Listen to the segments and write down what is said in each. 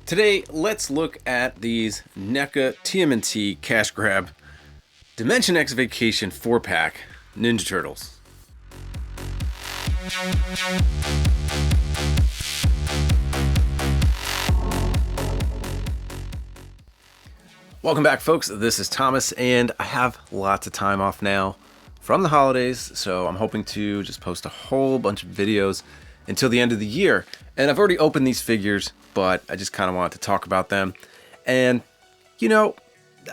Today, let's look at these NECA TMNT Cash Grab Dimension X Vacation 4-pack Ninja Turtles. Welcome back, folks. This is Thomas, and I have lots of time off now from the holidays, so I'm hoping to just post a whole bunch of videos until the end of the year. And I've already opened these figures, but I just kind of wanted to talk about them. And, you know,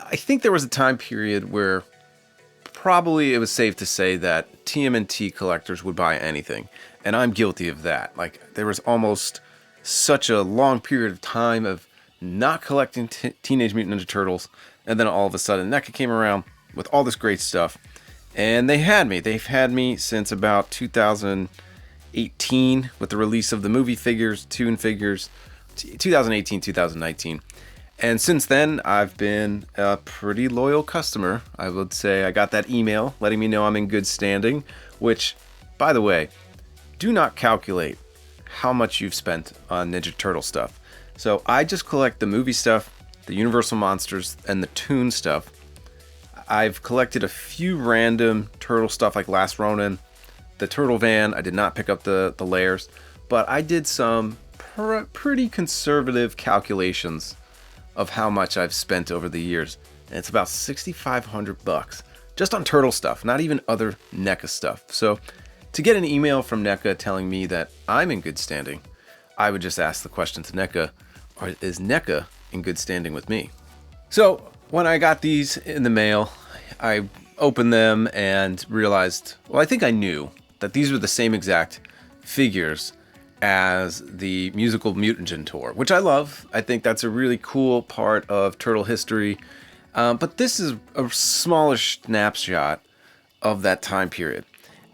I think there was a time period where probably it was safe to say that TMNT collectors would buy anything. And I'm guilty of that. Like, there was almost such a long period of time of not collecting Teenage Mutant Ninja Turtles, and then all of a sudden NECA came around with all this great stuff, and they had me. They've had me since about 2018 with the release of the movie figures, Toon figures, 2018, 2019. And since then, I've been a pretty loyal customer. I would say I got that email letting me know I'm in good standing, which, by the way, do not calculate how much you've spent on Ninja Turtle stuff. So I just collect the movie stuff, the Universal Monsters, and the Toon stuff. I've collected a few random Turtle stuff like Last Ronin, the Turtle Van. I did not pick up the layers, but I did some pretty conservative calculations of how much I've spent over the years. And it's about $6,500 just on Turtle stuff, not even other NECA stuff. So to get an email from NECA telling me that I'm in good standing, I would just ask the question to NECA, or is NECA in good standing with me? So when I got these in the mail, I opened them and realized, well, I think I knew that these were the same exact figures as the Musical Mutagen Tour, which I love. I think that's a really cool part of Turtle history. But this is a smallish snapshot of that time period.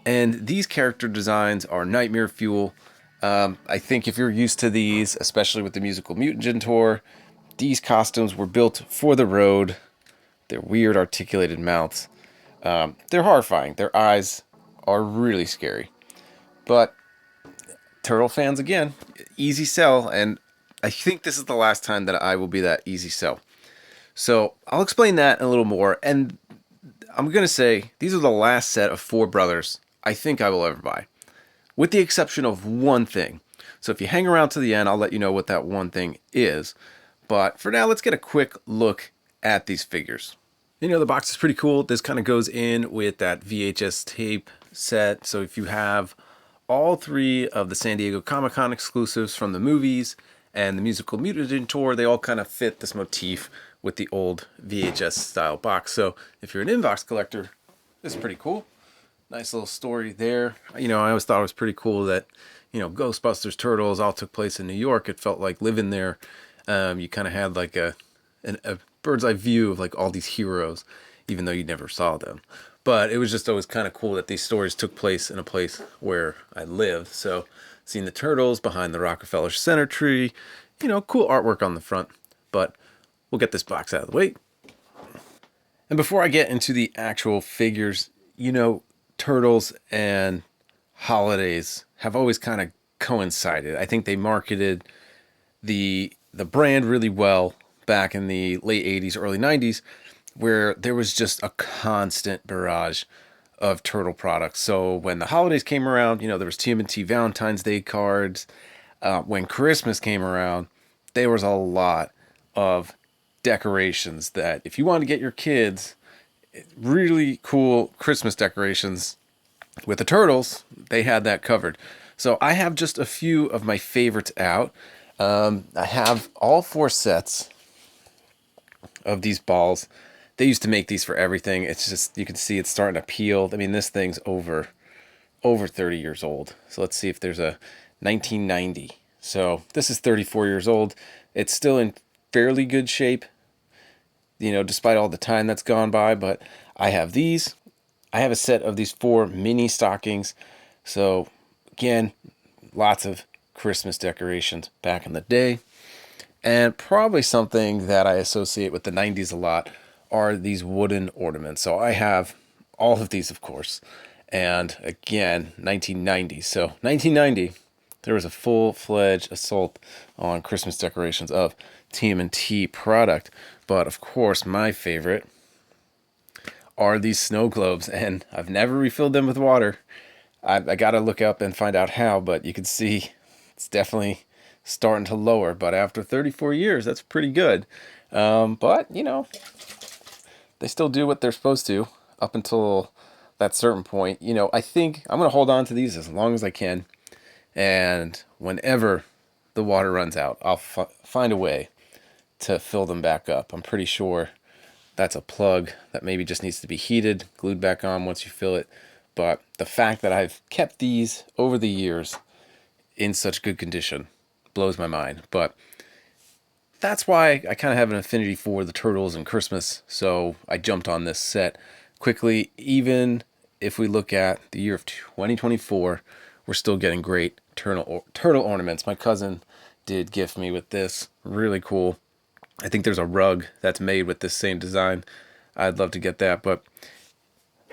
And these character designs are nightmare fuel. I think if you're used to these, especially with the Musical Mutagen Tour, these costumes were built for the road. They're weird articulated mouths. They're horrifying. Their eyes are really scary. But Turtle fans, again, easy sell. And I think this is the last time that I will be that easy sell. So I'll explain that a little more. And I'm going to say these are the last set of four brothers I think I will ever buy, with the exception of one thing. So if you hang around to the end, I'll let you know what that one thing is. But for now, let's get a quick look at these figures. You know, the box is pretty cool. This kind of goes in with that VHS tape set. So if you have all three of the San Diego Comic-Con exclusives from the movies and the Musical Mutagen Tour, they all kind of fit this motif with the old VHS style box. So if you're an inbox collector, this is pretty cool. Nice little story there. You know, I always thought it was pretty cool that, you know, Ghostbusters, Turtles all took place in New York. It felt like living there. You kind of had like a bird's eye view of like all these heroes, even though you never saw them. But it was just always kind of cool that these stories took place in a place where I lived. So seeing the Turtles behind the Rockefeller Center tree, you know, cool artwork on the front. But we'll get this box out of the way. And before I get into the actual figures, you know, Turtles and holidays have always kind of coincided. I think they marketed the brand really well back in the late 80s, early 90s, where there was just a constant barrage of Turtle products. So when the holidays came around, you know, there was TMNT Valentine's Day cards. When Christmas came around, there was a lot of decorations that if you want to get your kids really cool Christmas decorations with the Turtles, they had that covered. So I have just a few of my favorites out. I have all four sets of these balls. They used to make these for everything. It's just, you can see it's starting to peel. I mean, this thing's over 30 years old. So let's see if there's a 1990. So this is 34 years old. It's still in fairly good shape, you know, despite all the time that's gone by. But I have these. I have a set of these four mini stockings. So again, lots of Christmas decorations back in the day. And probably something that I associate with the 90s a lot are these wooden ornaments. So I have all of these, of course. And again, 1990. So 1990, there was a full-fledged assault on Christmas decorations of TMNT product. But of course, my favorite are these snow globes, and I've never refilled them with water. I gotta look up and find out how, but you can see it's definitely starting to lower. But after 34 years, that's pretty good. But, you know, they still do what they're supposed to up until that certain point. You know, I think I'm going to hold on to these as long as I can. And whenever the water runs out, I'll find a way to fill them back up. I'm pretty sure that's a plug that maybe just needs to be heated, glued back on once you fill it. But the fact that I've kept these over the years in such good condition blows my mind. But that's why I kind of have an affinity for the turtles and Christmas. So I jumped on this set quickly. Even if we look at the year of 2024, we're still getting great turtle ornaments. My cousin did gift me with this. Really cool. I think there's a rug that's made with this same design. I'd love to get that. But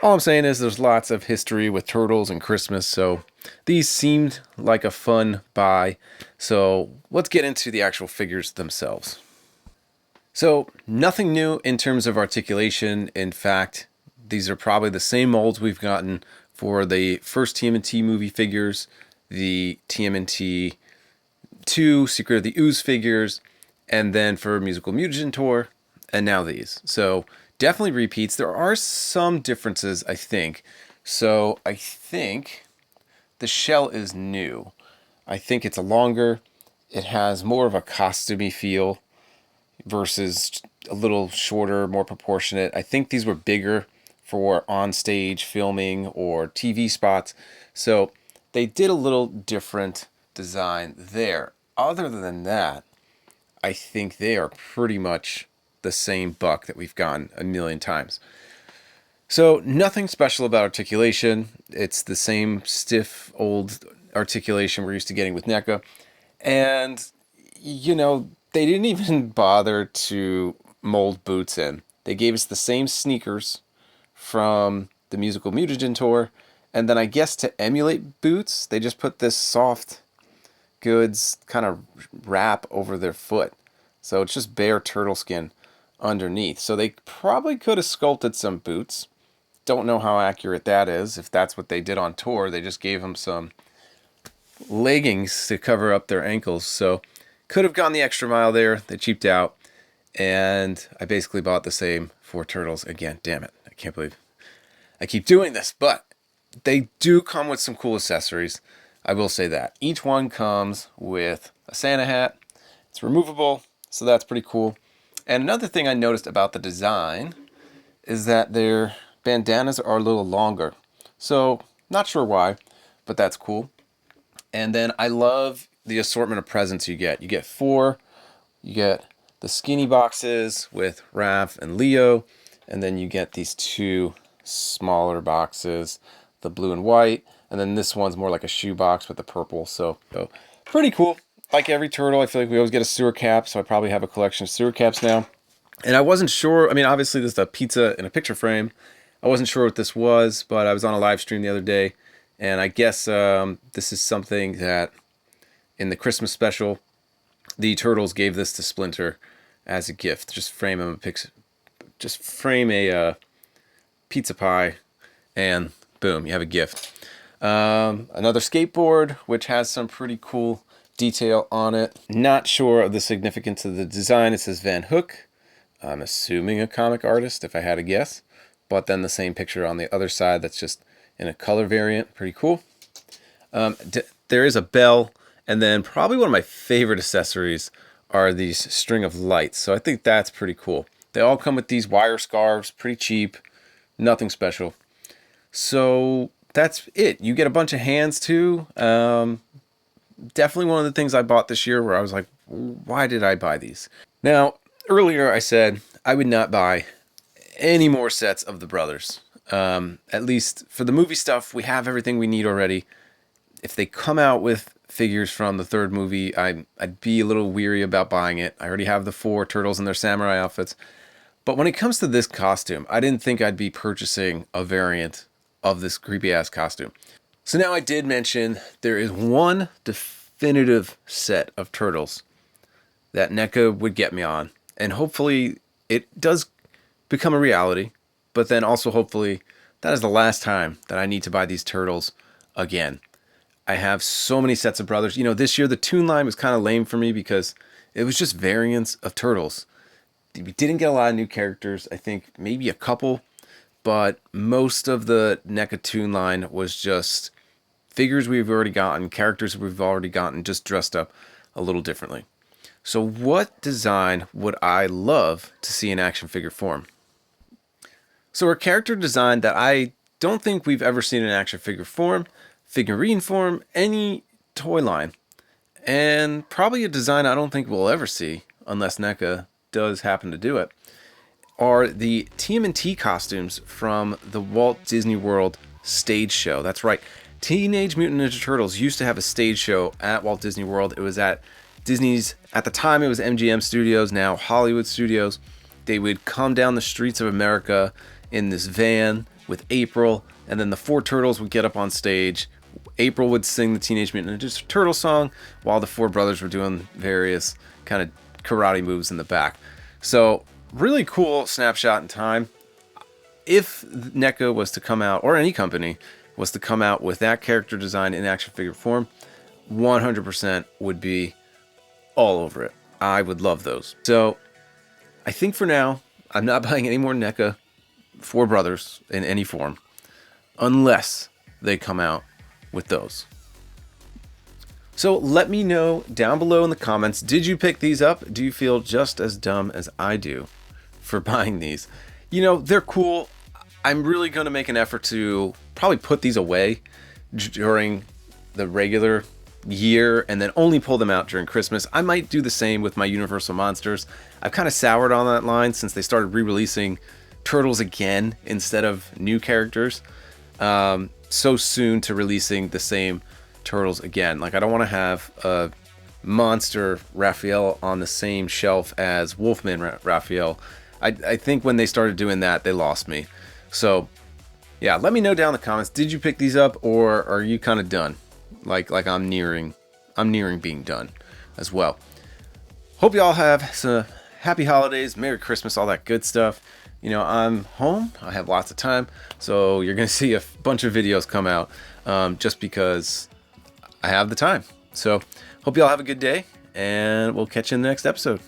all I'm saying is there's lots of history with turtles and Christmas. So these seemed like a fun buy. So let's get into the actual figures themselves. So nothing new in terms of articulation. In fact, these are probably the same molds we've gotten for the first TMNT movie figures, the TMNT 2 Secret of the Ooze figures, and then for Musical Mutagen Tour, and now these. So definitely repeats. There are some differences, I think. So I think the shell is new. I think it's longer. It has more of a costumey feel versus a little shorter, more proportionate. I think these were bigger for on-stage filming or TV spots. So they did a little different design there. Other than that, I think they are pretty much the same buck that we've gotten a million times. So nothing special about articulation. It's the same stiff old articulation we're used to getting with NECA. And, you know, they didn't even bother to mold boots in. They gave us the same sneakers from the Musical Mutagen Tour. And then I guess to emulate boots, they just put this soft goods kind of wrap over their foot. So it's just bare turtle skin underneath. So they probably could have sculpted some boots. Don't know how accurate that is. If that's what they did on tour, they just gave them some leggings to cover up their ankles. So could have gone the extra mile there. They cheaped out. And I basically bought the same for turtles again. Damn it. I can't believe I keep doing this. But they do come with some cool accessories. I will say that. Each one comes with a Santa hat. It's removable, so that's pretty cool. And another thing I noticed about the design is that their bandanas are a little longer. So, not sure why, but that's cool. And then I love the assortment of presents you get. You get 4. You get the skinny boxes with Raph and Leo. And then you get these 2 smaller boxes, the blue and white. And then this one's more like a shoe box with the purple. So pretty cool. Like every turtle, I feel like we always get a sewer cap. So I probably have a collection of sewer caps now. And I wasn't sure. I mean, obviously, this is a pizza in a picture frame. I wasn't sure what this was, but I was on a live stream the other day. And I guess this is something that in the Christmas special, the Turtles gave this to Splinter as a gift. Just frame him a pizza pie, and boom, you have a gift. Another skateboard, which has some pretty cool detail on it. Not sure of the significance of the design. It says Van Hook. I'm assuming a comic artist, if I had to guess. But then the same picture on the other side that's just in a color variant. Pretty cool. There is a bell. And then probably one of my favorite accessories are these string of lights. So I think that's pretty cool. They all come with these wire scarves. Pretty cheap. Nothing special. So that's it. You get a bunch of hands too. Definitely one of the things I bought this year where I was like, why did I buy these? Now, earlier I said I would not buy any more sets of the brothers. At least for the movie stuff, we have everything we need already. If they come out with figures from the third movie, I'd be a little weary about buying it. I already have the 4 turtles in their samurai outfits. But when it comes to this costume, I didn't think I'd be purchasing a variant of this creepy ass costume. So now I did mention there is one definitive set of turtles that NECA would get me on. And hopefully it does become a reality, but then also hopefully that is the last time that I need to buy these turtles again. I have so many sets of brothers. This year the Toon line was kind of lame for me because it was just variants of turtles. We didn't get a lot of new characters. I think maybe a couple, but most of the NECA Toon line was just figures we've already gotten, characters we've already gotten, just dressed up a little differently. So what design would I love to see in action figure form? So a character design that I don't think we've ever seen in action figure form, figurine form, any toy line, and probably a design I don't think we'll ever see unless NECA does happen to do it, are the TMNT costumes from the Walt Disney World stage show. That's right. Teenage Mutant Ninja Turtles used to have a stage show at Walt Disney World. It was at Disney's, at the time it was MGM Studios, now Hollywood Studios. They would come down the streets of America in this van with April, and then the four turtles would get up on stage. April would sing the Teenage Mutant Ninja Turtle song while the four brothers were doing various kind of karate moves in the back. So really cool snapshot in time. If NECA was to come out, or any company was to come out with that character design in action figure form, 100% would be all over it. I would love those. So I think for now, I'm not buying any more NECA Four Brothers in any form unless they come out with those. So let me know down below in the comments, did you pick these up? Do you feel just as dumb as I do for buying these? They're cool. I'm really going to make an effort to probably put these away during the regular year and then only pull them out during Christmas. I might do the same with my Universal Monsters. I've kind of soured on that line since they started re-releasing Turtles again instead of new characters so soon to releasing the same Turtles again. Like, I don't want to have a monster Raphael on the same shelf as Wolfman Raphael. I think when they started doing that, they lost me. So yeah, let me know down in the comments, did you pick these up, or are you kind of done? Like I'm nearing being done as well. Hope you all have some happy holidays, Merry Christmas, all that good stuff. I'm home, I have lots of time, so you're gonna see a bunch of videos come out just because I have the time. So hope you all have a good day, and we'll catch you in the next episode.